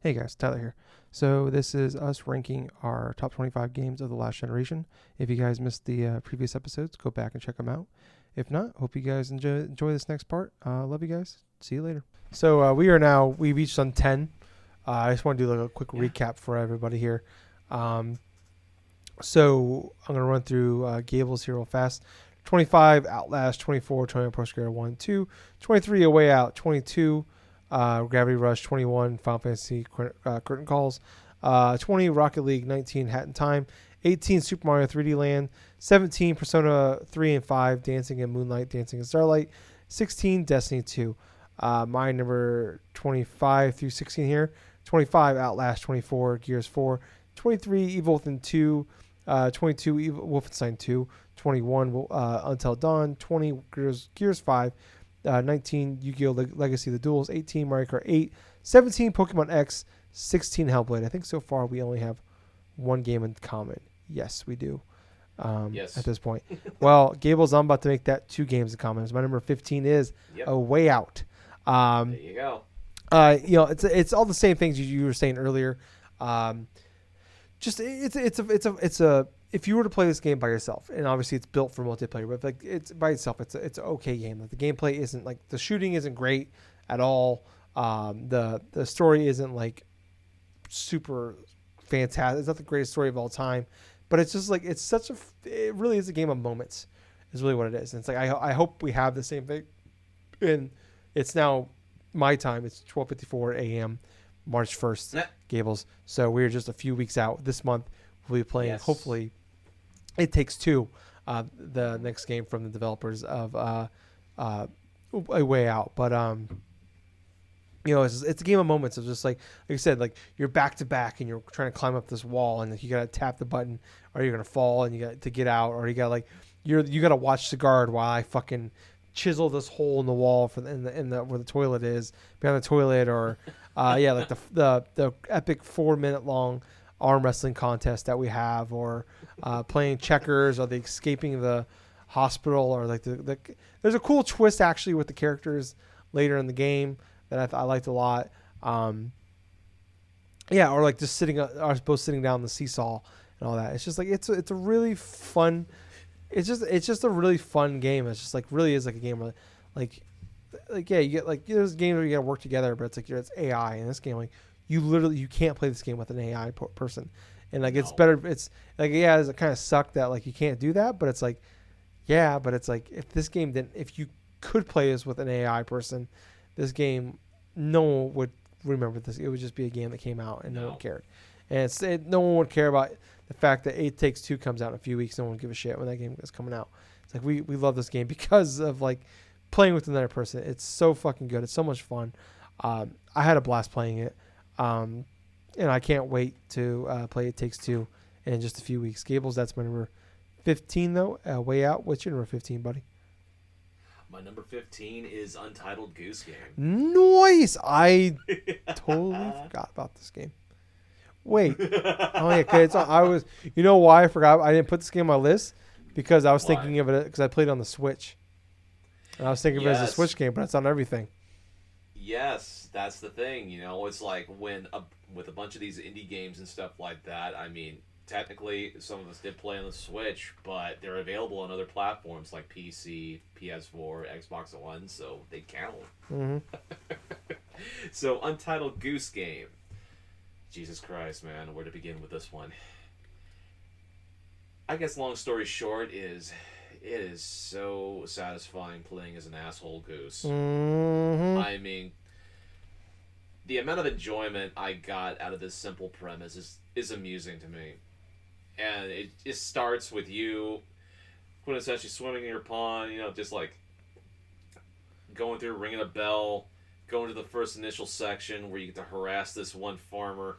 Hey guys, Tyler here. So this is us ranking our top 25 games of the last generation. If you guys missed the previous episodes, go back and check them out. If not, hope you guys enjoy this next part. Love you guys. See you later. So we reached on 10. I just want to do like a quick recap for everybody here. So I'm going to run through Gables here real fast. 25, Outlast, 24, 21 Pro Skater 1, 2, 23, A Way Out, 22, Gravity Rush, 21, Final Fantasy Curtain Calls, 20, Rocket League, 19, Hat in Time, 18, Super Mario 3D Land, 17, Persona 3 and 5, Dancing in Moonlight, Dancing in Starlight, 16, Destiny 2. My number 25 through 16 here, 25, Outlast, 24, Gears 4, 23, Evil Within 2, 22, Wolfenstein 2, 21, Until Dawn, 20, Gears 5, 19, Yu-Gi-Oh! Legacy of the Duels, 18, Mario Kart 8, 17, Pokemon X, 16, Hellblade. I think so far we only have one game in common. Yes, we do. Yes. At this point. Well, Gables, I'm about to make that 2 games in common. My number 15 is A Way Out. There you go. It's all the same things you were saying earlier. Just it's a if you were to play this game by yourself, and obviously it's built for multiplayer, but like it's by itself, it's an okay game. Like the gameplay isn't like the shooting isn't great at all. The story isn't like super fantastic. It's not the greatest story of all time, but it's just like it really is a game of moments. Is really what it is. And it's like I hope we have the same thing. And it's now my time. It's 12:54 a.m. March 1st, Gables. So we're just a few weeks out. This month we'll be playing. Yes. Hopefully, It Takes Two, the next game from the developers of A Way Out. But it's a game of moments. It's just like I said, like you're back to back and you're trying to climb up this wall, and you gotta tap the button, or you're gonna fall, and you got to get out, or you got you gotta watch the guard while I fucking chisel this hole in the wall in the where the toilet is, behind the toilet, or like the epic 4-minute long arm wrestling contest that we have, or playing checkers, or the escaping the hospital, or like there's a cool twist actually with the characters later in the game that I liked a lot. Or like just both sitting down on the seesaw and all that. It's just like it's a really fun. It's just a really fun game. It's just like really is like a game where like you get like there's games where you gotta work together, but it's like it's AI in this game. Like you can't play this game with an AI person, and like it's better. It's like it kind of sucked that like you can't do that, but it's like if you could play this with an AI person, this game no one would remember this. It would just be a game that came out and no one cared, and no one would care about the fact that It Takes Two comes out in a few weeks. No one would give a shit when that game is coming out. It's like we love this game because of like playing with another person. It's so fucking good. It's so much fun. I had a blast playing it, and I can't wait to play It Takes Two in just a few weeks. Gables, that's my number 15 though. Way Out. What's your number 15, buddy? My number 15 is Untitled Goose Game. Nice. I totally forgot about this game. Wait. Oh yeah, okay. You know why I forgot? I didn't put this game on my list because I was thinking of it because I played on the Switch, and I was thinking of it as a Switch game, but it's on everything. Yes, that's the thing. It's like with a bunch of these indie games and stuff like that. I mean, technically, some of us did play on the Switch, but they're available on other platforms like PC, PS4, Xbox One, so they count. Mm-hmm. So, Untitled Goose Game. Jesus Christ, man, where to begin with this one? I guess long story short is it is so satisfying playing as an asshole goose. Mm-hmm. I mean, the amount of enjoyment I got out of this simple premise is amusing to me. And it just starts with you quintessentially swimming in your pond, just like going through, ringing a bell, going to the first initial section where you get to harass this one farmer,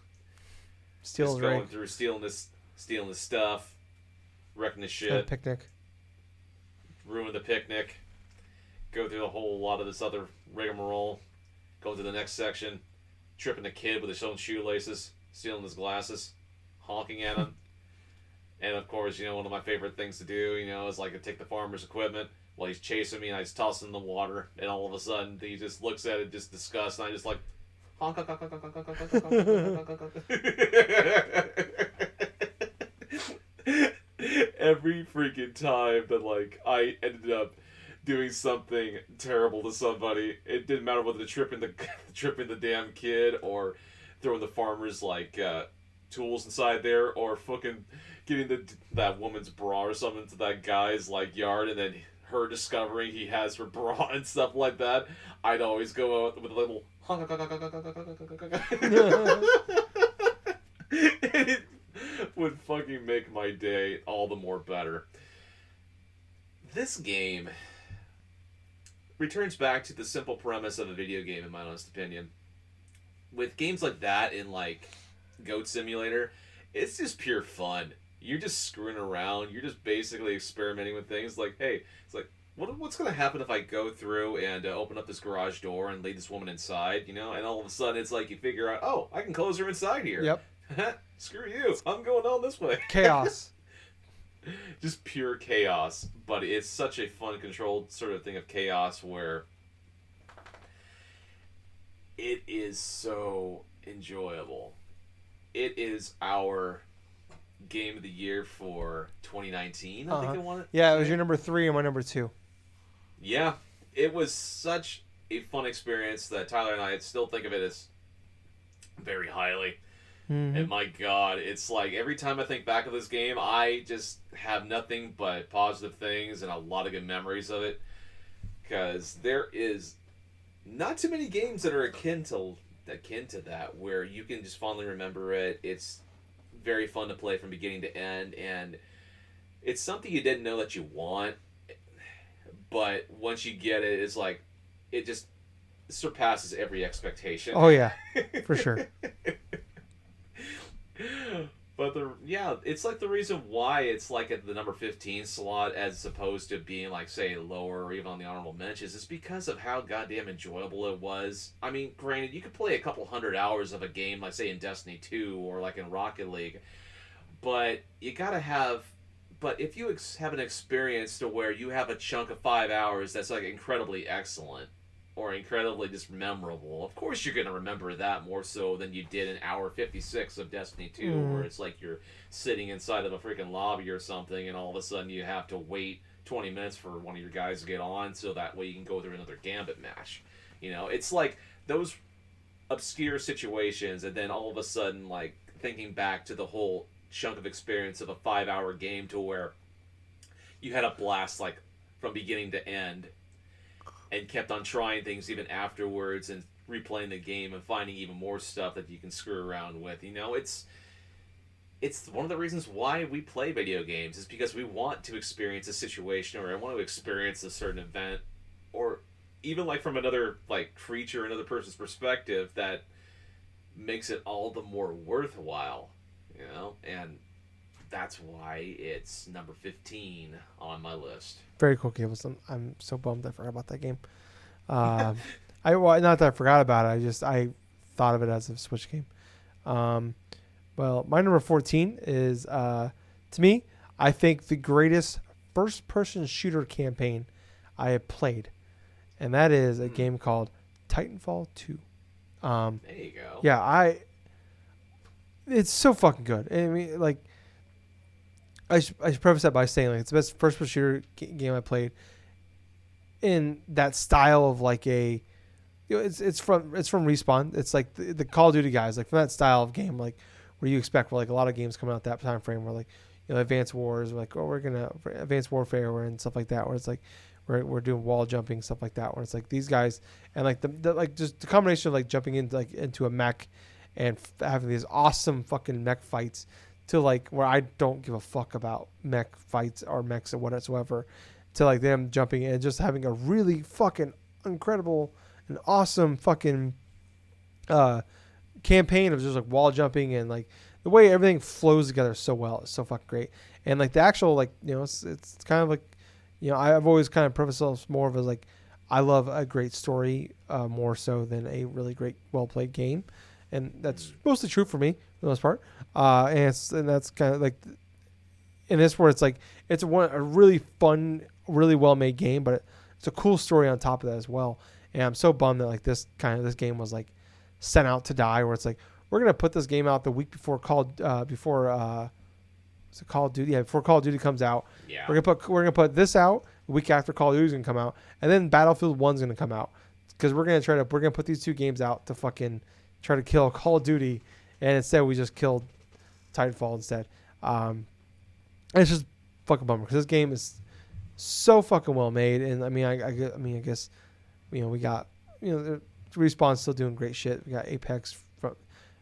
going through stealing this stuff, wrecking the shit, picnic, ruin the picnic, go through a whole lot of this other rigmarole, go to the next section, tripping a kid with his own shoelaces, stealing his glasses, honking at him, and of course, one of my favorite things to do, is like to take the farmer's equipment while he's chasing me, and I just toss it in the water, and all of a sudden he just looks at it, just disgust, and I just like, Every freaking time that like I ended up doing something terrible to somebody, it didn't matter whether tripping the tripping the damn kid or throwing the farmer's like tools inside there or fucking getting that woman's bra or something to that guy's like yard and then her discovering he has her bra and stuff like that. I'd always go out with a little and it would fucking make my day all the more better. This game returns back to the simple premise of a video game, in my honest opinion. With games like that in like Goat Simulator, it's just pure fun. You're just screwing around. You're just basically experimenting with things. Like, hey, it's like, what's going to happen if I go through and open up this garage door and lead this woman inside, you know? And all of a sudden, it's like you figure out, oh, I can close her inside here. Yep. Screw you. I'm going on this way. Chaos. Just pure chaos. But it's such a fun, controlled sort of thing of chaos where it is so enjoyable. It is our game of the year for 2019, I think it won it. Yeah, it was your number 3 and my number 2. Yeah, it was such a fun experience that Tyler and I still think of it as very highly. Mm-hmm. And my God, it's like every time I think back of this game, I just have nothing but positive things and a lot of good memories of it. Because there is not too many games that are akin to that, where you can just fondly remember it. It's very fun to play from beginning to end, and it's something you didn't know that you want, but once you get it, it's like it just surpasses every expectation. Oh yeah, for sure. But it's like the reason why it's like at the number 15 slot as opposed to being like, say, lower or even on the honorable mentions is because of how goddamn enjoyable it was. I mean, granted, you could play a couple 100 hours of a game, like say in Destiny 2 or like in Rocket League, but you gotta have. But if you have an experience to where you have a chunk of 5 hours that's like incredibly excellent or incredibly just memorable, of course you're going to remember that more so than you did in hour 56 of Destiny 2, where it's like you're sitting inside of a freaking lobby or something and all of a sudden you have to wait 20 minutes for one of your guys to get on so that way you can go through another Gambit match. You know, it's like those obscure situations, and then all of a sudden, like, thinking back to the whole chunk of experience of a 5-hour game to where you had a blast, like, from beginning to end, and kept on trying things even afterwards and replaying the game and finding even more stuff that you can screw around with. You know, it's one of the reasons why we play video games is because we want to experience a situation, or I want to experience a certain event, or even like from another like creature, another person's perspective, that makes it all the more worthwhile, you know? And that's why it's number 15 on my list. Very cool, Gables. I'm so bummed I forgot about that game. Not that I forgot about it. I thought of it as a Switch game. Well, my number 14 is, to me, I think the greatest first-person shooter campaign I have played, and that is a game called Titanfall 2. There you go. Yeah, it's so fucking good. I mean, like, I should preface that by saying, like, it's the best first-person shooter game I played in that style of like a, you know, it's from Respawn. It's like the Call of Duty guys, like from that style of game, like where you expect, where like a lot of games coming out that time frame, where like, you know, Advanced Wars, like, oh, we're gonna Advanced Warfare and stuff like that, where it's like we're doing wall jumping, stuff like that, where it's like these guys and like the like just the combination of like jumping into a mech and having these awesome fucking mech fights, to like where I don't give a fuck about mech fights or mechs or whatsoever, to like them jumping in and just having a really fucking incredible and awesome fucking campaign of just like wall jumping, and like the way everything flows together so well. It's so fucking great. And like the actual, like, you know, it's kind of like, you know, I've always kind of prefaced myself more of as like, I love a great story more so than a really great, well played game. And that's mostly true for me for the most part. And that's kind of like, in this where it's like, it's a really fun, really well made game, but it's a cool story on top of that as well. And I'm so bummed that like this game was like sent out to die. Where it's like we're gonna put this game out the week before Call of Duty. Yeah, before Call of Duty comes out, Yeah. we're gonna put this out a week after Call of Duty's gonna come out, and then Battlefield 1's gonna come out because we're gonna put these two games out to fucking try to kill Call of Duty, and instead we just killed Titanfall instead. And it's just fucking bummer because this game is so fucking well made, and I mean I guess we got Respawn's still doing great shit. We got Apex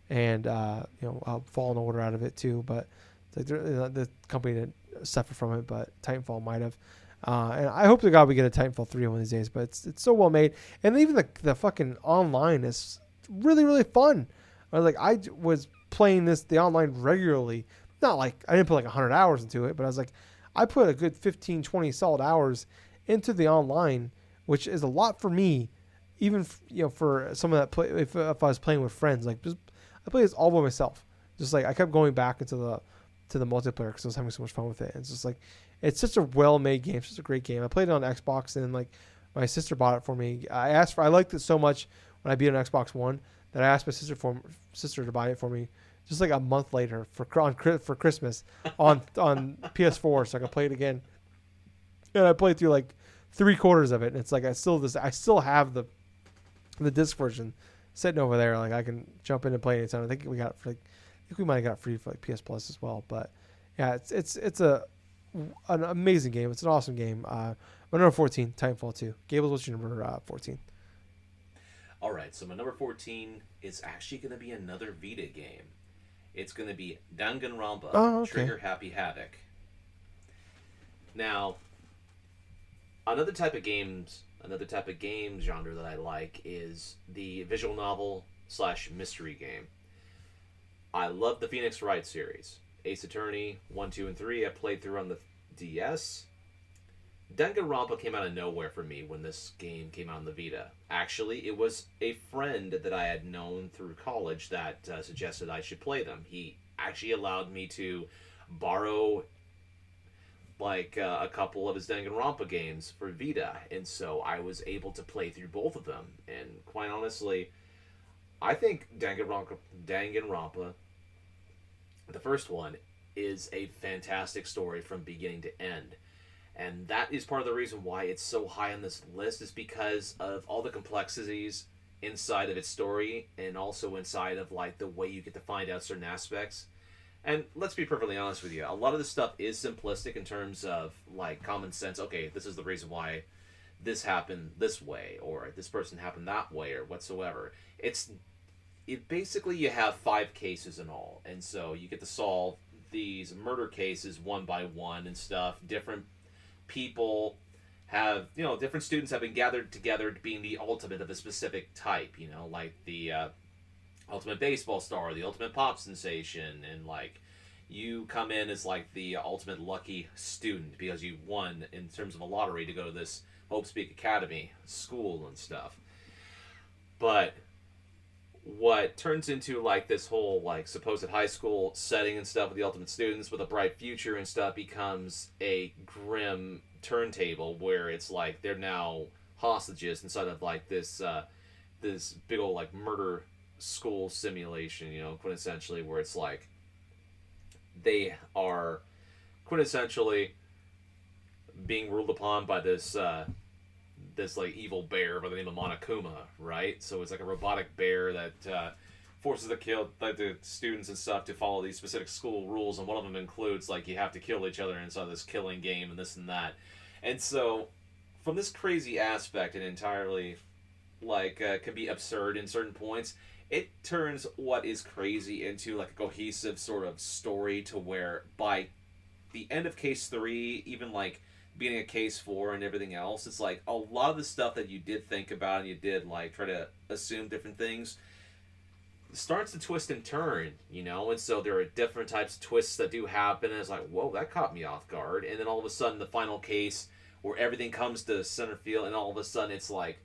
and Fallen Order out of it too, but it's like the company didn't suffer from it, but Titanfall might have. And I hope to God we get a Titanfall 3 one of these days, but it's so well made, and even the fucking online is really really fun. I was playing the online regularly. Not like I didn't put like 100 hours into it, but I was like, I put a good 15, 20 solid hours into the online, which is a lot for me. Even for someone that play, if I was playing with friends, I play this all by myself. Just like I kept going back into the multiplayer because I was having so much fun with it. And it's just like it's such a well-made game, it's just a great game. I played it on Xbox, and like my sister bought it for me. I liked it so much when I beat on Xbox One that I asked my sister to buy it for me just like a month later for Christmas on PS4 so I could play it again. And I played through like 3/4 of it, and it's like I still have the disc version sitting over there. Like I can jump in and play it anytime. I think we might have got it free for like PS Plus as well. But yeah, it's an amazing game. It's an awesome game. My number 14, Titanfall 2. Gables, what's your number 14? All right, so my number 14 is actually going to be another Vita game. It's going to be Danganronpa, Trigger Happy Havoc. Now, another type of game genre that I like is the visual novel / mystery game. I love the Phoenix Wright series. Ace Attorney 1, 2, and 3 I played through on the DS. Danganronpa came out of nowhere for me when this game came out on the Vita. Actually, it was a friend that I had known through college that suggested I should play them. He actually allowed me to borrow a couple of his Danganronpa games for Vita, and so I was able to play through both of them. And quite honestly, I think Danganronpa, the first one, is a fantastic story from beginning to end. And that is part of the reason why it's so high on this list, is because of all the complexities inside of its story, and also inside of like the way you get to find out certain aspects. And let's be perfectly honest with you, a lot of this stuff is simplistic in terms of like common sense. Okay, this is the reason why this happened this way, or this person happened that way, or whatsoever. It basically, you have 5 cases in all, and so you get to solve these murder cases one by one and stuff. Different people have, different students have been gathered together to being the ultimate of a specific type, like the ultimate baseball star, the ultimate pop sensation, and like you come in as like the ultimate lucky student because you won in terms of a lottery to go to this Hope Speak Academy school and stuff. But what turns into like this whole like supposed high school setting and stuff with the ultimate students with a bright future and stuff becomes a grim turntable where it's like they're now hostages inside of like this big old like murder school simulation, quintessentially, where it's like they are quintessentially being ruled upon by this like evil bear by the name of Monokuma, right? So it's like a robotic bear that forces the students and stuff to follow these specific school rules, and one of them includes like you have to kill each other inside this killing game and this and that. And so from this crazy aspect, and entirely like can be absurd in certain points, it turns what is crazy into like a cohesive sort of story to where by the end of case 3, even like beginning of case 4 and everything else, it's like a lot of the stuff that you did think about and you did like try to assume different things starts to twist and turn, and so there are different types of twists that do happen, and it's like, whoa, that caught me off guard. And then all of a sudden the final case where everything comes to center field, and all of a sudden it's like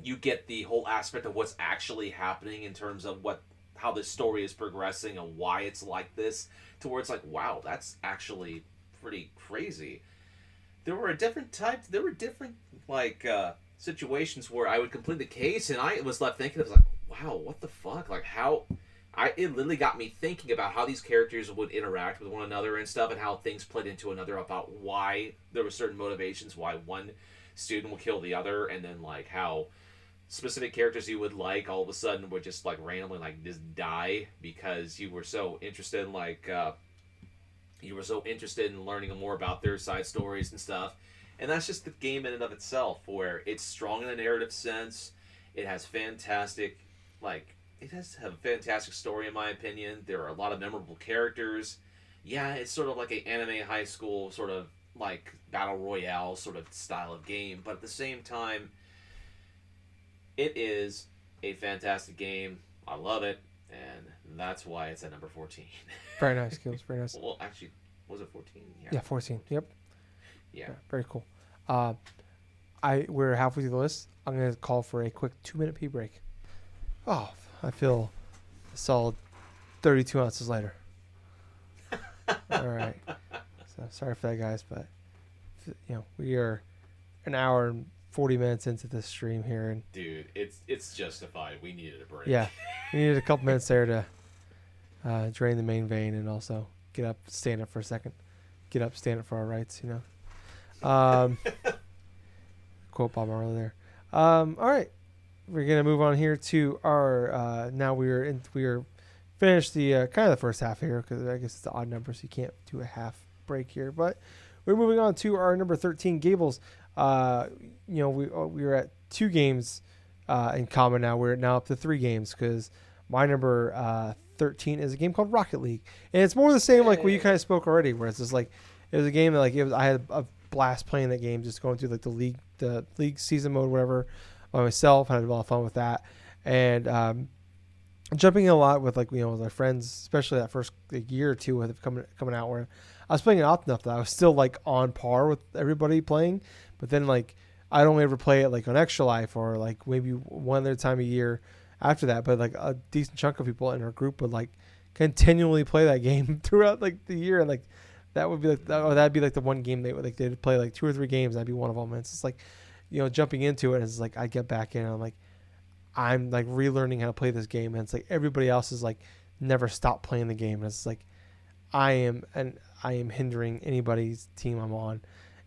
you get the whole aspect of what's actually happening in terms of how this story is progressing and why it's like this, to where it's like, wow, that's actually pretty crazy. There were different like situations where I would complete the case and I was left thinking, I was like, wow, what the fuck? Like how it literally got me thinking about how these characters would interact with one another and stuff, and how things played into another, about why there were certain motivations, why one student will kill the other, and then like how specific characters you would like all of a sudden would just like randomly like just die because you were so interested in learning more about their side stories and stuff. And that's just the game in and of itself, where it's strong in a narrative sense. It has fantastic, like, it has a fantastic story in my opinion. There are a lot of memorable characters. Yeah, it's sort of like an anime high school sort of like battle royale sort of style of game, but at the same time, it is a fantastic game. I love it, and that's why it's at number 14. Very nice, Gables. Very nice. Well, actually, was it 14? Yeah, 14. Yep. Yeah. Very cool. We're halfway through the list. I'm gonna call for a quick 2-minute pee break. Oh, I feel a solid 32 ounces later. All right. So sorry for that, guys, but we are an hour and 40 minutes into this stream here, and dude, it's justified. We needed a break. Yeah, we needed a couple minutes there to drain the main vein and also get up, stand up for a second, get up, stand up for our rights. Quote Bob Marley there. All right, we're gonna move on here to our. Now we are finished the kind of the first half here, because I guess it's the odd number, so you can't do a half break here. But we're moving on to our number 13, Gables. We were at 2 games in common now. We're now up to 3 games, because my number 13 is a game called Rocket League, and it's more the same like what you kind of spoke already, where it's just like it was a game that I had a blast playing that game, just going through like the league season mode, whatever, by myself. I had a lot of fun with that, and jumping in a lot with with my friends, especially that first year or two with it coming out, where I was playing it often enough that I was still like on par with everybody playing. But then like I'd only ever play it like on Extra Life, or like maybe one other time a year after that. But like a decent chunk of people in our group would like continually play that game throughout like the year, and like that would be like that'd be like the one game they'd play like 2 or 3 games. That'd be one of them. And it's just like jumping into it, it's like I get back in, and I'm like relearning how to play this game, and it's like everybody else is like never stopped playing the game, and it's like I am hindering anybody's team I'm on.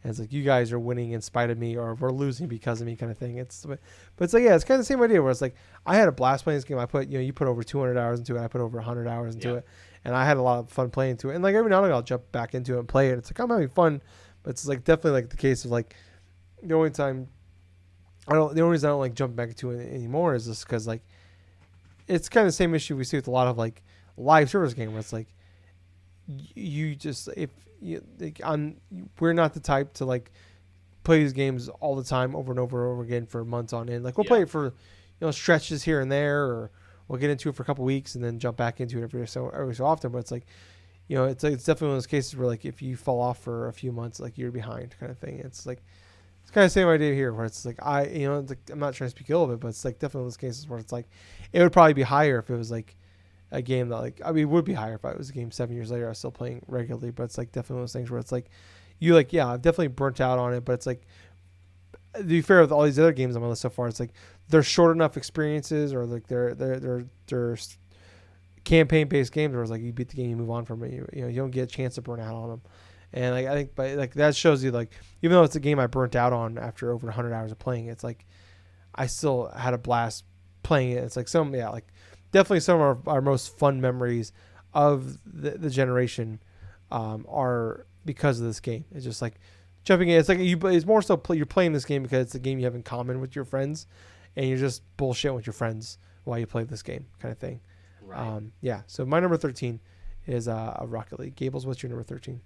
And it's like you guys are winning in spite of me, or we're losing because of me, kind of thing. But it's like, yeah, it's kind of the same idea, where it's like I had a blast playing this game. I put you put over 200 hours into it. I put over 100 hours into it, and I had a lot of fun playing into it. And like every now and then I'll jump back into it and play it. It's like I'm having fun, but it's like definitely like the case of like the only reason I don't like jump back into it anymore is just because like it's kind of the same issue we see with a lot of like live service game, where it's like we're not the type to like play these games all the time over and over and over again for months on end. Like we'll play it for stretches here and there, or we'll get into it for a couple weeks and then jump back into it every so often. But it's like it's definitely one of those cases where like if you fall off for a few months, like you're behind, kind of thing. It's like it's kind of the same idea here, where it's like it's like, I'm not trying to speak ill of it, but it's like definitely one of those cases where it's like it would probably be higher if it was like a game that it would be higher if it was a game 7 years later I was still playing regularly. But it's like definitely one of those things where it's like I've definitely burnt out on it, but it's like, to be fair with all these other games on my list so far, it's like they're short enough experiences, or like they're campaign based games where it's like you beat the game, you move on from it, you don't get a chance to burn out on them. And like I think but like that shows you, like even though it's a game I burnt out on after over 100 hours of playing, it's like I still had a blast playing it. It's like definitely some of our most fun memories of the generation are because of this game. It's just like jumping in. It's like it's more so you're playing this game because it's a game you have in common with your friends, and you're just bullshit with your friends while you play this game, kind of thing. Right. So my number 13 is a Rocket League. Gables, what's your number 13?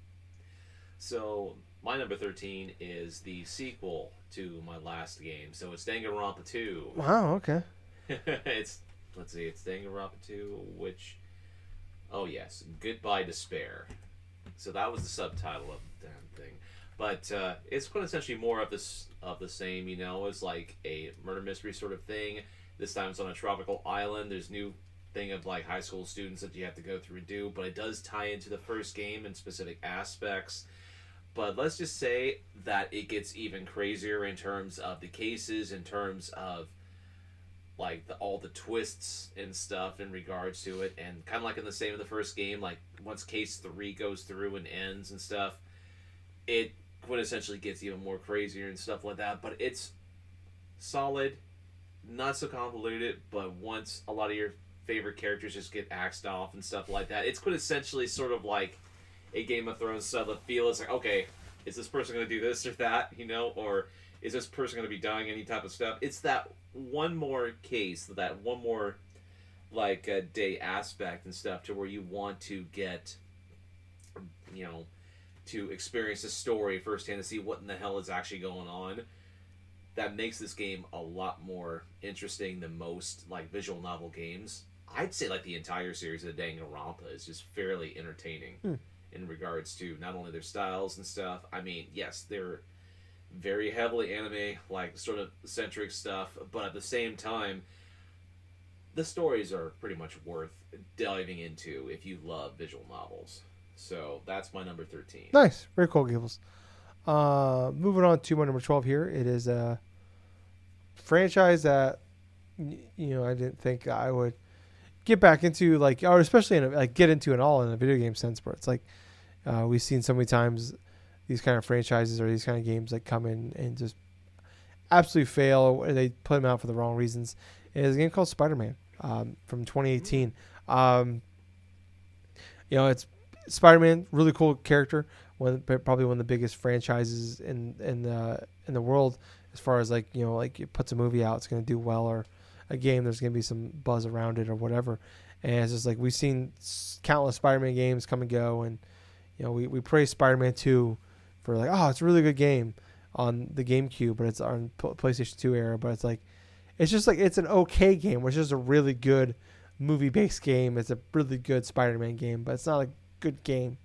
So my number 13 is the sequel to my last game. So it's Danganronpa 2. Wow. Okay. It's Danganronpa 2, which, oh yes, Goodbye Despair. So that was the subtitle of the damn thing. But it's quintessentially more of the same. It's like a murder mystery sort of thing. This time it's on a tropical island. There's new thing of like high school students that you have to go through and do, but it does tie into the first game in specific aspects. But let's just say that it gets even crazier in terms of the cases, in terms of like all the twists and stuff in regards to it, and kind of like in the same in the first game, like once case 3 goes through and ends and stuff, it quintessentially gets even more crazier and stuff like that. But it's solid, not so convoluted, but once a lot of your favorite characters just get axed off and stuff like that, it's quintessentially sort of like a Game of Thrones style of feel. It's like, okay, is this person going to do this or that, or is this person going to be dying, any type of stuff? It's that one more case, that one more like day aspect and stuff, to where you want to get, to experience the story firsthand, to see what in the hell is actually going on. That makes this game a lot more interesting than most like visual novel games. I'd say like the entire series of Danganronpa is just fairly entertaining in regards to not only their styles and stuff. I mean, yes, they're very heavily anime, like sort of centric stuff, but at the same time, the stories are pretty much worth diving into if you love visual novels. So that's my number 13. Nice. Very cool, Gables. Moving on to my number 12 here. It is a franchise that, I didn't think I would get back into, like, or especially get into it all in a video game sense, where it's like we've seen so many times these kind of franchises or these kind of games like come in and just absolutely fail, or they put them out for the wrong reasons. It is a game called Spider-Man from 2018. It's Spider-Man, really cool character. Probably one of the biggest franchises in the world, as far as like it puts a movie out, it's going to do well, or a game, there's going to be some buzz around it or whatever. And it's just like we've seen countless Spider-Man games come and go, and we praise Spider-Man 2 for like, oh, it's a really good game on the GameCube, but it's on PlayStation 2 era, but it's like it's just like it's an okay game, which is a really good movie-based game. It's a really good Spider-Man game, but it's not a good game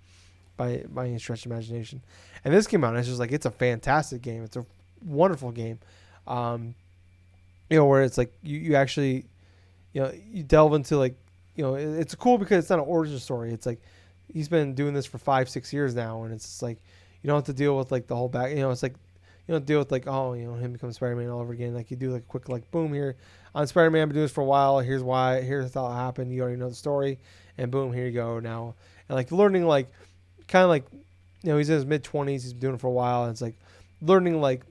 by any stretch of imagination. And this came out, and it's just like it's a fantastic game. It's a wonderful game. Where it's like you actually, you delve into like, it's cool because it's not an origin story. It's like he's been doing this for 5-6 years now, and it's just like you don't have to deal with like the whole back. It's like you don't deal with like, him becomes Spider-Man all over again. Like you do like a quick like boom here on Spider-Man. I've been doing this for a while. Here's why. Here's how it happened. You already know the story, and boom, here you go now. And like learning like kind of like he's in his mid-20s. He's been doing it for a while, and it's like learning like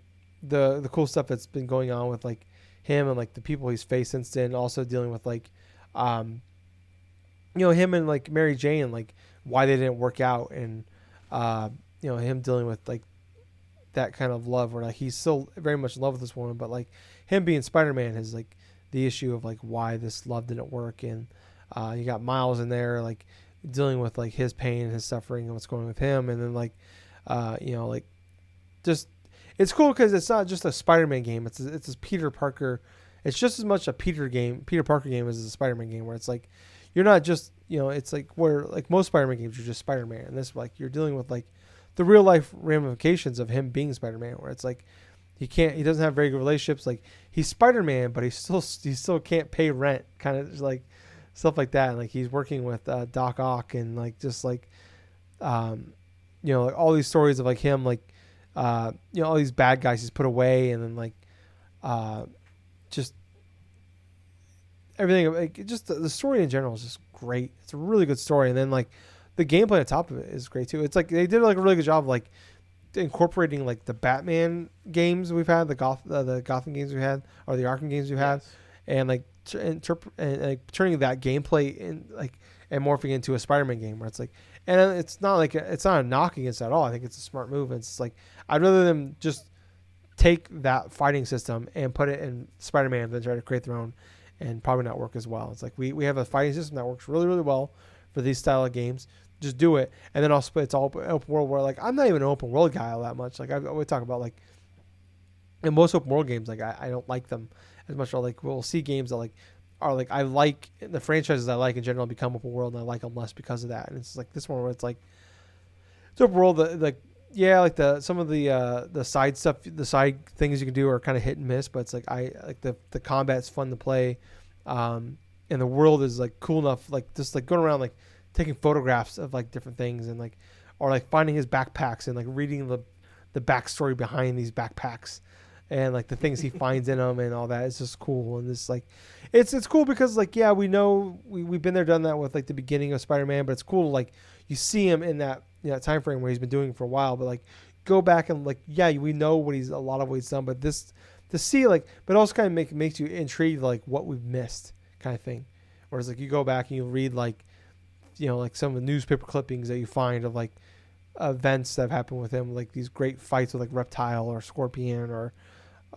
the cool stuff that's been going on with like him and like the people he's faced since then. Also dealing with like him and like Mary Jane, like why they didn't work out, and him dealing with like that kind of love, where like he's still very much in love with this woman, but like him being Spider-Man is like the issue of like why this love didn't work. And you got Miles in there like dealing with like his pain and his suffering and what's going on with him. And then like just it's cool because it's not just a Spider-Man game. It's a Peter Parker. It's just as much a Peter Parker game as a Spider-Man game, where it's like you're not just it's like where like most Spider-Man games you're just Spider-Man, and this like you're dealing with like the real life ramifications of him being Spider-Man, where it's like he doesn't have very good relationships. Like he's Spider-Man, but he still can't pay rent, kind of like stuff like that. And like he's working with Doc Ock, and like just like like all these stories of like him like all these bad guys he's put away, and then like just everything, like just the story in general is just great. It's a really good story, and then like the gameplay on top of it is great too. It's like they did like a really good job of like incorporating like the Batman games we've had, the Gotham games we had, or the Arkham games we've had, and like turning that gameplay in like and morphing into a Spider-Man game, where it's like, and it's not a knock against it at all. I think it's a smart move. It's like I'd rather them just take that fighting system and put it in Spider-Man than try to create their own and probably not work as well. It's like we have a fighting system that works really, really well for these style of games. Just do it. And then also it's all open world, where like I'm not even an open world guy all that much. Like I would talk about like in most open world games, like I don't like them as much. Or like we'll see games that like are like I like the franchises I like in general become open world, and I like them less because of that. And it's like this one where it's like it's open world, like like some of the side stuff, the side things you can do are kind of hit and miss, but it's like I like the combat's fun to play, and the world is like cool enough, like just like going around like taking photographs of like different things, and like or like finding his backpacks and like reading the backstory behind these backpacks, and like the things he finds in them and all that. It's just cool. And this like, it's cool because like, yeah, we know we've been there, done that with like the beginning of Spider-Man, but it's cool to like you see him in that time frame where he's been doing it for a while, but like go back and like, yeah, we know what he's a lot of what he's done, but this to see like, but also kind of makes you intrigued like what we've missed kind of thing. Whereas like you go back and you read like, like some of the newspaper clippings that you find of like events that have happened with him, like these great fights with like Reptile or Scorpion or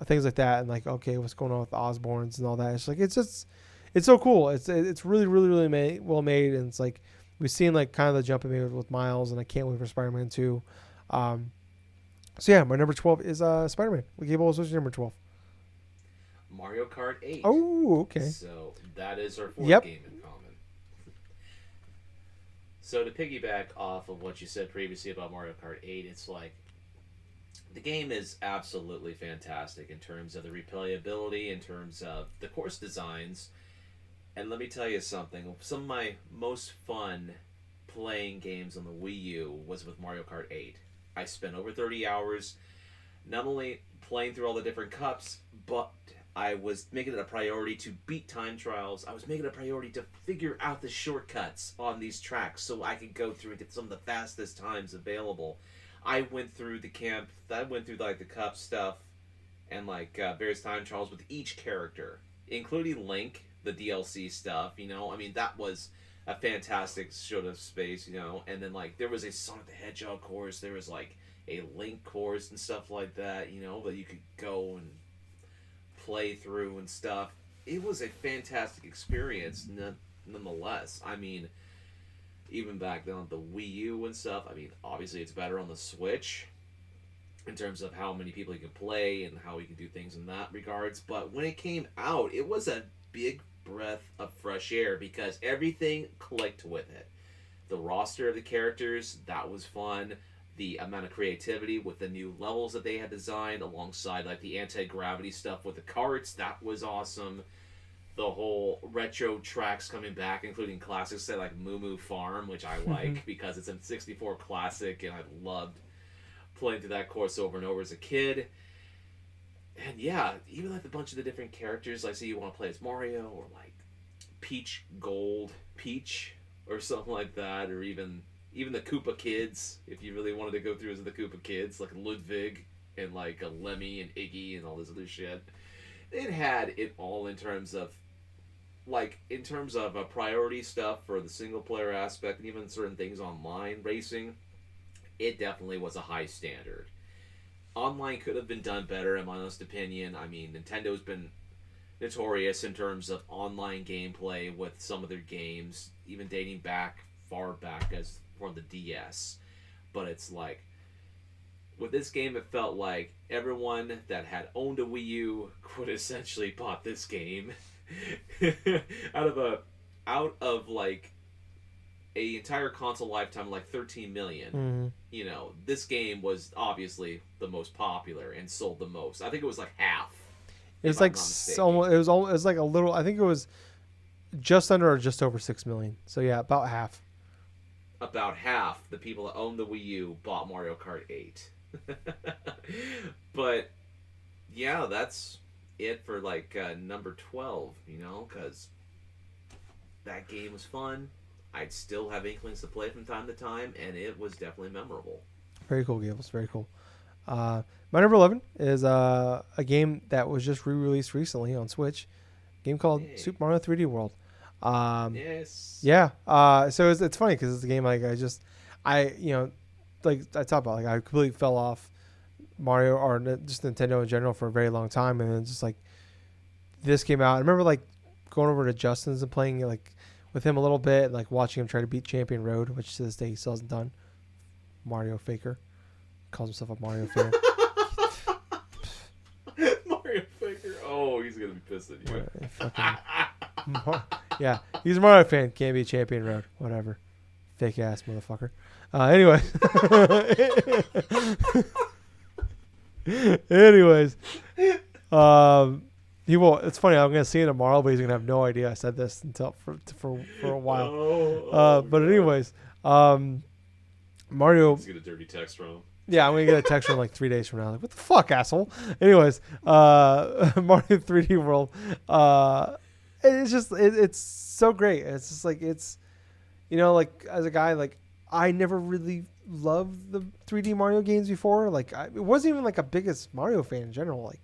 things like that, and like, okay, what's going on with the Osborns and all that. It's like it's so cool. It's really well made, and it's like we've seen like kind of the jump it made with Miles, and I can't wait for Spider-Man 2. So yeah, my number 12 is Spider-Man. Gable, what's your number 12? Mario Kart 8. Oh, okay. So that is our fourth Yep. game in common. So to piggyback off of what you said previously about Mario Kart 8, it's like the game is absolutely fantastic in terms of the replayability, in terms of the course designs. And let me tell you something. Some of my most fun playing games on the Wii U was with Mario Kart 8. I spent over 30 hours not only playing through all the different cups, but I was making it a priority to beat time trials. I was making it a priority to figure out the shortcuts on these tracks so I could go through and get some of the fastest times available. I went through the camp, I went through like the cup stuff and like various time trials with each character, including Link, the DLC stuff, I mean, that was a fantastic sort of space, and then like there was a Sonic the Hedgehog course, there was like a Link course and stuff like that, that you could go and play through and stuff. It was a fantastic experience nonetheless. I mean, even back then on the Wii U and stuff, I mean, obviously it's better on the Switch in terms of how many people you can play and how you can do things in that regards, but when it came out, it was a big breath of fresh air because everything clicked with it. The roster of the characters, that was fun. The amount of creativity with the new levels that they had designed alongside like the anti-gravity stuff with the carts, that was awesome. The whole retro tracks coming back, including classics that like Moo Moo Farm, which I like because it's a 64 classic and I loved playing through that course over and over as a kid. And yeah, even like a bunch of the different characters, like say you want to play as Mario or like Peach or something like that, or even the Koopa Kids, if you really wanted to go through as the Koopa Kids, like Ludwig and like a Lemmy and Iggy and all this other shit. It had it all in terms of priority stuff for the single player aspect and even certain things online racing. It definitely was a high standard. Online could have been done better, in my honest opinion. I mean, Nintendo's been notorious in terms of online gameplay with some of their games, even dating far back as from the DS. But it's like, with this game, it felt like everyone that had owned a Wii U could essentially bought this game out of like a entire console lifetime, like 13 million. Mm-hmm. This game was obviously the most popular and sold the most. I think it was like half. It was like it was like a little. I think it was just under or just over 6 million. So yeah, about half. About half the people that owned the Wii U bought Mario Kart 8. But yeah, that's it for like number 12. Because that game was fun. I'd still have inklings to play from time to time, and it was definitely memorable. Very cool, Gables. Very cool. My number 11 is a game that was just re-released recently on Switch. A game called Super Mario 3D World. Yes. Yeah. So it's funny because it's a game like I talked about, like I completely fell off Mario or just Nintendo in general for a very long time, and then just like this came out. I remember like going over to Justin's and playing like with him a little bit, and like watching him try to beat Champion Road, which to this day he still hasn't done. Mario Faker calls himself a Mario fan. Mario Faker. Oh, he's gonna be pissed at you. Yeah, he's a Mario fan. Can't be Champion Road. Whatever. Fake ass motherfucker. Anyways, he will. It's funny. I'm gonna see him tomorrow, but he's gonna have no idea I said this until for a while. But anyways, Mario. Let's get a dirty text from him. Yeah, I'm gonna get a text from like 3 days from now. Like, what the fuck, asshole? Anyways, Mario 3D World. It's just it's so great. It's just like like as a guy, like I never really loved the 3D Mario games before. Like it wasn't even like a biggest Mario fan in general. Like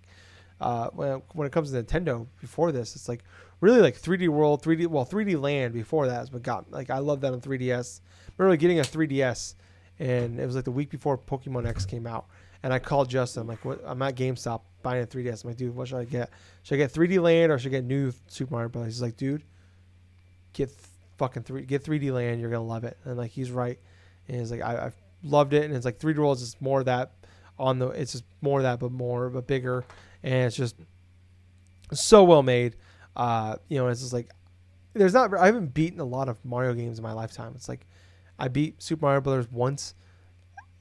when it comes to Nintendo before this, it's like really like 3D World, 3D Land before that is what got like I love that on 3DS. I remember getting a 3DS, and it was like the week before Pokemon X came out, and I called Justin. I'm like, what? I'm at GameStop buying a 3DS. I'm like, dude, what should I get? Should I get 3D Land or should I get new Super Mario Bros? He's like, dude, get get 3D Land. You're gonna love it. And like he's right. And he's like, I've loved it, and it's like 3D World is just more of that it's just more of that, but bigger, and it's just so well made. It's just like I haven't beaten a lot of Mario games in my lifetime. It's like I beat Super Mario Brothers once,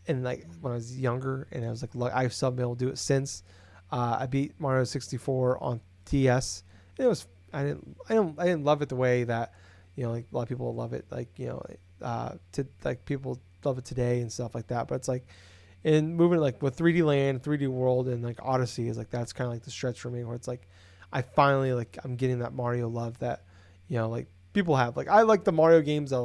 and like when I was younger, and I was like, I've still been able to do it since. I beat Mario 64 on DS. And it was I didn't love it the way that like a lot of people love it, like to like people love it today and stuff like that. But it's like in moving like with 3D Land, 3D World, and like Odyssey is like that's kind of like the stretch for me where it's like I finally like I'm getting that Mario love that like people have. Like I like the Mario games that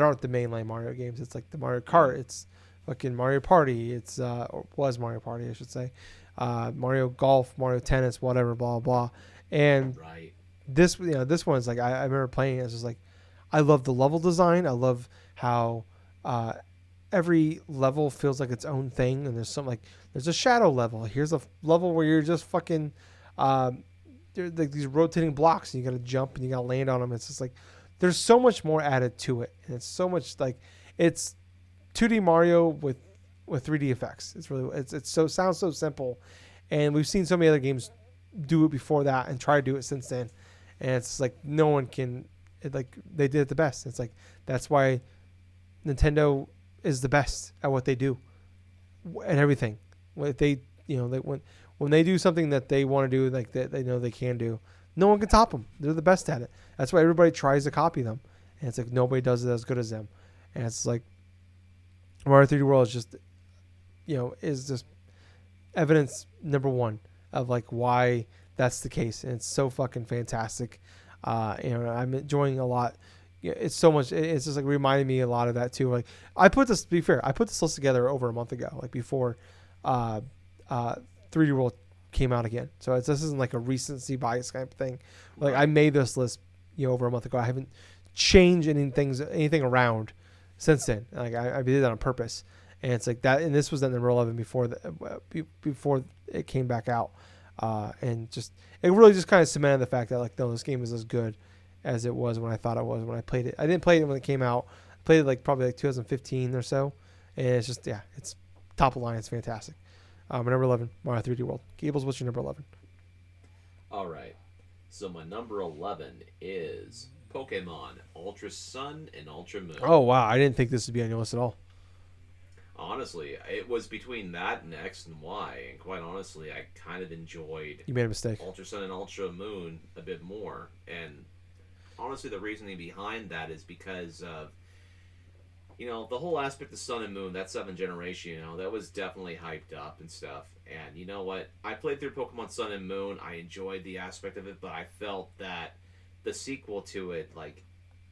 aren't the mainline Mario games. It's like the Mario Kart, it's fucking Mario Party, it's or was Mario Party I should say, Mario Golf, Mario Tennis, whatever, blah blah. And Right. this this one's like I remember playing it. It's just like I love the level design. I love how every level feels like its own thing, and there's a shadow level. Here's a level where you're just fucking there's like these rotating blocks, and you got to jump and you got to land on them. It's just like there's so much more added to it, and it's so much like it's 2D Mario with 3D effects. It's really it's so sounds so simple, and we've seen so many other games do it before that and try to do it since then, and it's like no one can. Like they did it the best. It's like that's why Nintendo is the best at what they do and everything. If they when they do something that they want to do, like that they know they can do, no one can top them. They're the best at it. That's why everybody tries to copy them, and it's like nobody does it as good as them. And it's like Mario 3D World is just is just evidence number one of like why that's the case, and it's so fucking fantastic. I'm enjoying a lot. It's so much. It's just like reminding me a lot of that too. Like I put this list together over a month ago, like before 3D World came out again. So this isn't like a recency bias kind of thing. Like I made this list over a month ago. I haven't changed anything around since then. Like I did that on purpose, and it's like that. And this was at number 11 before it came back out, and just it really just kind of cemented the fact that like no, this game is as good as it was when I thought it was when I played it. I didn't play it when it came out. I played it like probably like 2015 or so, and it's just it's top of line. It's fantastic. My number 11, Mario 3D World. Gables, what's your number 11? All right. So my number 11 is Pokemon Ultra Sun and Ultra Moon. Oh wow, I didn't think this would be on your list at all. Honestly, it was between that and X and Y, and quite honestly, I kind of enjoyed You made a mistake. Ultra Sun and Ultra Moon a bit more. And honestly, the reasoning behind that is because of the whole aspect of Sun and Moon, that 7th generation, that was definitely hyped up and stuff. And you know what? I played through Pokemon Sun and Moon. I enjoyed the aspect of it, but I felt that the sequel to it, like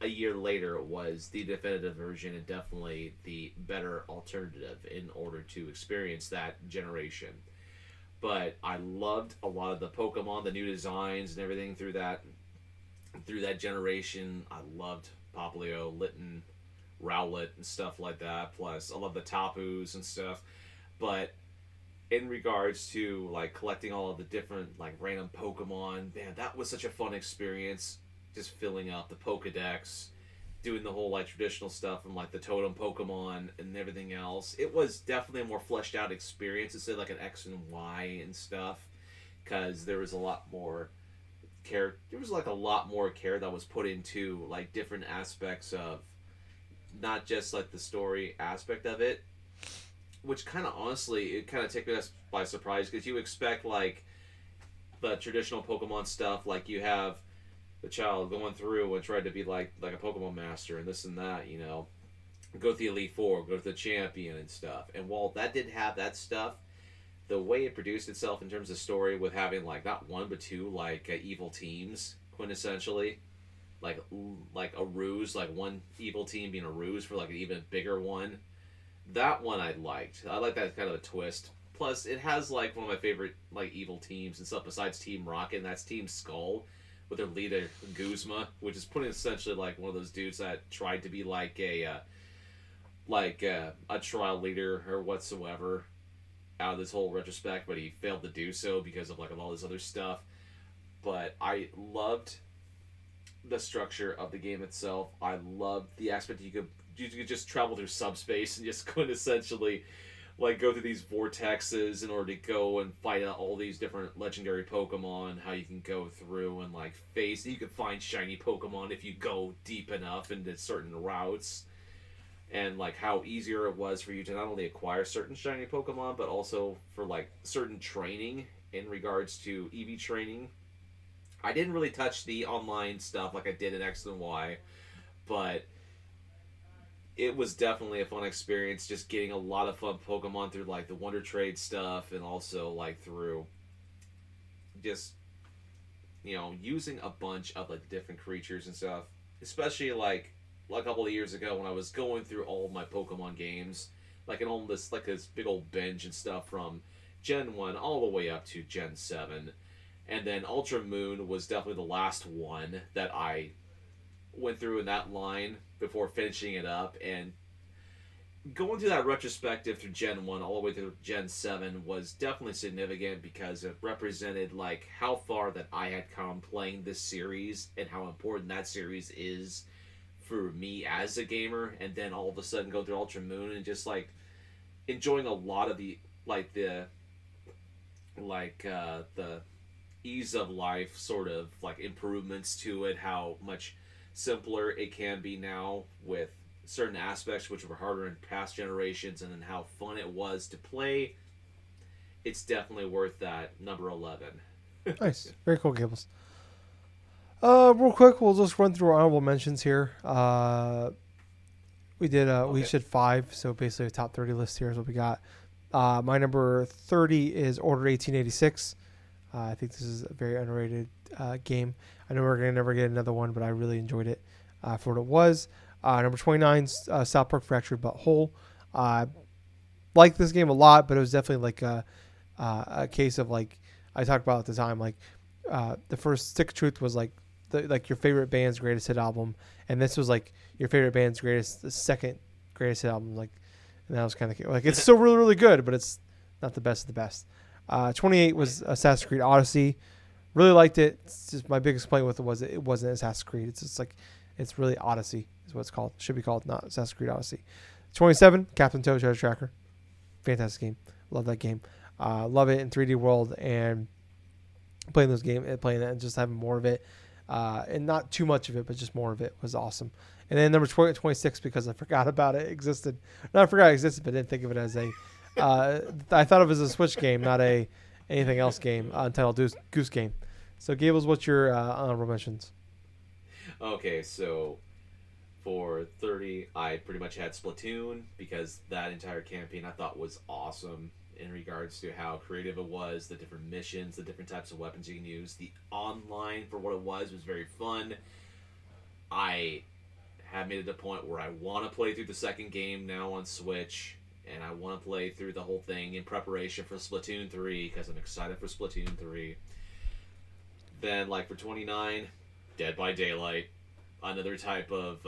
a year later, was the definitive version and definitely the better alternative in order to experience that generation. But I loved a lot of the Pokemon, the new designs and everything through that generation. I loved Popplio, Litten, Rowlet, and stuff like that. Plus, I love the Tapus and stuff. But in regards to like collecting all of the different like random Pokemon, man, that was such a fun experience. Just filling out the Pokedex, doing the whole like traditional stuff and like the totem Pokemon and everything else. It was definitely a more fleshed out experience instead of like an X and Y and stuff, because there was a lot more care. There was like a lot more care that was put into like different aspects of not just like the story aspect of it, which kind of honestly it kind of took me by surprise, because you expect like the traditional Pokemon stuff, like you have the child going through and tried to be like a Pokemon master and this and that, go to the Elite Four, go to the Champion and stuff. And while that did have that stuff, the way it produced itself in terms of story, with having like not one but two like evil teams, quintessentially, like a ruse, like one evil team being a ruse for like an even bigger one. That one I liked. I like that kind of a twist. Plus, it has like one of my favorite like evil teams and stuff besides Team Rocket, and that's Team Skull with their leader Guzma, which is putting essentially like one of those dudes that tried to be like a trial leader or whatsoever out of this whole retrospect, but he failed to do so because of like all this other stuff. But I loved the structure of the game itself. I loved the aspect you could just travel through subspace and just could essentially like go through these vortexes in order to go and fight out all these different legendary Pokemon. How you can go through and like face. You can find shiny Pokemon if you go deep enough into certain routes. And like how easier it was for you to not only acquire certain shiny Pokemon, but also for like certain training in regards to EV training. I didn't really touch the online stuff like I did in X and Y, but it was definitely a fun experience just getting a lot of fun Pokemon through like the Wonder Trade stuff and also like through just using a bunch of like different creatures and stuff. Especially like a couple of years ago when I was going through all of my Pokemon games, like in all this big old binge and stuff from Gen 1 all the way up to Gen 7. And then Ultra Moon was definitely the last one that I went through in that line before finishing it up. And going through that retrospective through Gen 1 all the way through Gen 7 was definitely significant because it represented like how far that I had come playing this series and how important that series is for me as a gamer. And then all of a sudden go through Ultra Moon and just like enjoying a lot of the ease of life sort of like improvements to it, how much simpler it can be now with certain aspects which were harder in past generations, and then how fun it was to play. It's definitely worth that number 11. Nice. Very cool, Gables. Real quick, we'll just run through our honorable mentions here. We did we Okay. did 5, so basically a top 30 list here is what we got. My number 30 is Order 1886. I think this is a very underrated game. I know we're gonna never get another one, but I really enjoyed it for what it was. Number 29, South Park Fractured But Whole. Liked this game a lot, but it was definitely like a case of like I talked about at the time. Like the first Stick of Truth was like your favorite band's greatest hit album, and this was like your favorite band's the second greatest hit album. Like, and that was kind of like it's still really really good, but it's not the best of the best. 28 was Assassin's Creed Odyssey. Really liked it. It's just my biggest complaint with it was it wasn't Assassin's Creed. It's just like it's really Odyssey is what it's called. It should be called, not Assassin's Creed Odyssey. 27, Captain Toad Treasure Tracker. Fantastic game. Love that game. Love it in 3D world and playing it and just having more of it. And not too much of it, but just more of it was awesome. And then number 26, because I forgot about it existed. No, I forgot it existed, but didn't think of it as a I thought of it as a Switch game, not a anything else game. Untitled Goose Game. So Gables, what's your honorable mentions? Okay, so for 30, I pretty much had Splatoon because that entire campaign I thought was awesome in regards to how creative it was, the different missions, the different types of weapons you can use. The online, for what it was very fun. I have made it a point where I want to play through the second game now on Switch, and I want to play through the whole thing in preparation for Splatoon 3 because I'm excited for Splatoon 3. Then, like for 29, Dead by Daylight, another type of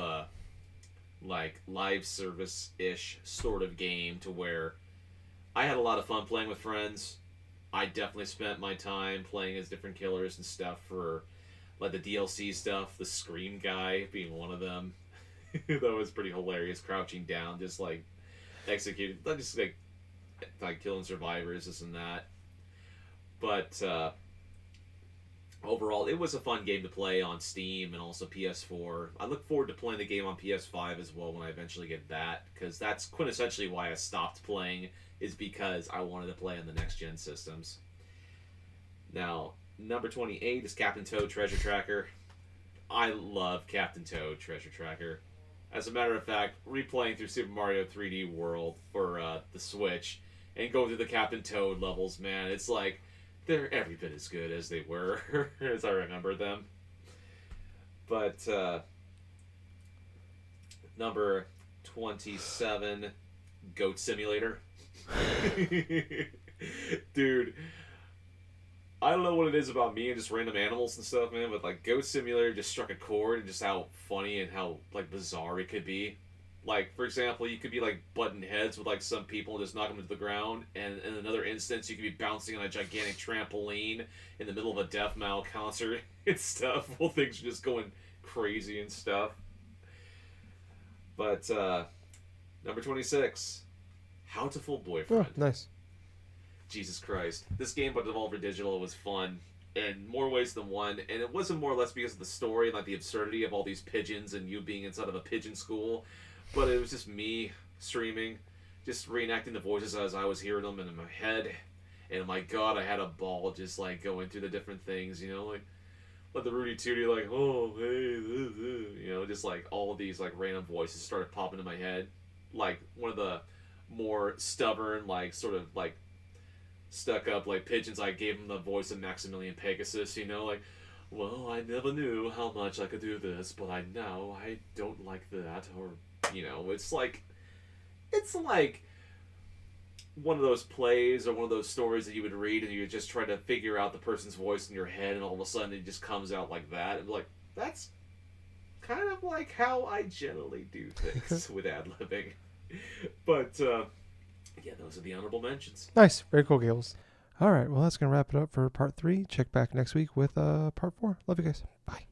like live service ish sort of game to where I had a lot of fun playing with friends. I definitely spent my time playing as different killers and stuff for like the DLC stuff, the Scream guy being one of them. That was pretty hilarious, crouching down, just like executing, just like killing survivors, this and that. But overall, it was a fun game to play on Steam and also PS4. I look forward to playing the game on PS5 as well when I eventually get that, because that's quintessentially why I stopped playing, is because I wanted to play on the next gen systems. Now, number 28 is Captain Toad Treasure Tracker. I love Captain Toad Treasure Tracker. As a matter of fact, replaying through Super Mario 3D World for the Switch and going through the Captain Toad levels, man, it's like they're every bit as good as they were as I remember them. But number 27, Goat Simulator. Dude, I don't know what it is about me and just random animals and stuff, man, but like Goat Simulator just struck a chord and just how funny and how like bizarre it could be. Like, for example, you could be like butting heads with like some people and just knock them to the ground, and in another instance, you could be bouncing on a gigantic trampoline in the middle of a Death Metal concert and stuff while things are just going crazy and stuff. But number 26, How to Fool Boyfriend. Oh, nice. Jesus Christ. This game by Devolver Digital was fun in more ways than one, and it wasn't more or less because of the story and like the absurdity of all these pigeons and you being inside of a pigeon school, but it was just me streaming, just reenacting the voices as I was hearing them in my head, and my god, I had a ball just like going through the different things, you know, like the Rudy Tooty, like, oh, hey, you know, just like all of these like random voices started popping in my head. Like one of the more stubborn, like sort of like stuck up like pigeons, I gave him the voice of Maximilian Pegasus, you know, like, well, I never knew how much I could do this, but I don't like that, or, you know, it's like one of those plays or one of those stories that you would read and you just try to figure out the person's voice in your head, and all of a sudden it just comes out like that, and like, that's kind of like how I generally do things with ad-libbing. But, yeah, those are the honorable mentions. Nice. Very cool, Gables. All right. Well, that's going to wrap it up for part 3. Check back next week with part 4. Love you guys. Bye.